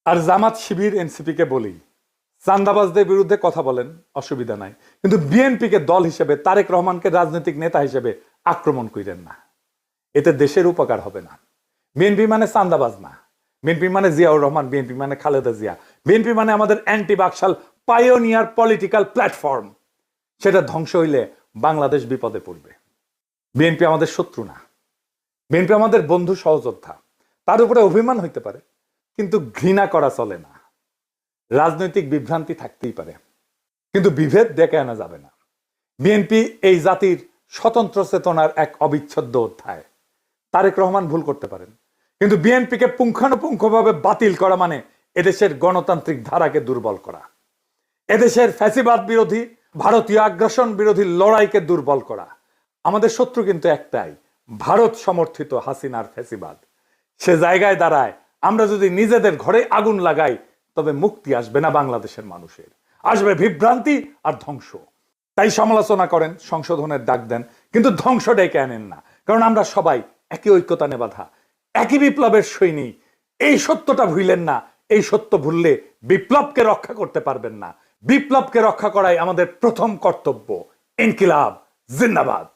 আর জামাত শিবির এনসিপিকে বলি, চান্দাবাজদের বিরুদ্ধে কথা বলেন, অসুবিধা নাই, কিন্তু বিএনপিকে দল হিসেবে, তারেক রহমানকে রাজনৈতিক নেতা হিসেবে আক্রমণ করেন না। এতে দেশের উপকার হবে না। বিএনপি মানে চান্দাবাজ না, বিএনপি মানে জিয়াউর রহমান, বিএনপি মানে খালেদা জিয়া, বিএনপি মানে আমাদের anti Baksal pioneer political platform. সেটা ধ্বংস হইলে বাংলাদেশ বিপদে পড়বে। বিএনপি আমাদের শত্রু না, বিএনপি আমাদের বন্ধু সহযোদ্ধা। তার উপরে অভিমান হইতে পারে, কিন্তু ঘৃণা করা চলে না। রাজনৈতিক বিভ্রান্তি থাকতেই পারে, কিন্তু বিভেদ ডেকে আনা যাবে না। বিএনপি এই জাতির স্বতন্ত্র চেতনার এক অবিচ্ছেদ্য অধ্যায়। তারেক রহমান ভুল করতে পারেন, কিন্তু বিএনপিকে পুঙ্খানুপুঙ্খভাবে বাতিল করা মানে এদেশের গণতান্ত্রিক ধারাকে দুর্বল করা, এদেশের ফ্যাসিবাদ বিরোধী, ভারতীয় আগ্রাসন বিরোধী লড়াইকে দুর্বল করা। আমাদের শত্রু কিন্তু একটাই, ভারত সমর্থিত হাসিনার ফ্যাসিবাদ। সে জায়গায় দাঁড়ায় আমরা যদি নিজেদের ঘরে আগুন লাগাই, তবে মুক্তি আসবে না বাংলাদেশের মানুষের, আসবে বিভ্রান্তি আর ধ্বংস। তাই সমালোচনা করেন, সংশোধনের ডাক দেন, কিন্তু ধ্বংস ডেকে আনেন না। কারণ আমরা সবাই একই ঐক্যতানে বাঁধা, একই বিপ্লবের সৈনিক। এই সত্যটা ভুলেন না। এই সত্য ভুললে বিপ্লবকে রক্ষা করতে পারবেন না। বিপ্লবকে রক্ষা করাই আমাদের প্রথম কর্তব্য। ইনকিলাব জিন্দাবাদ।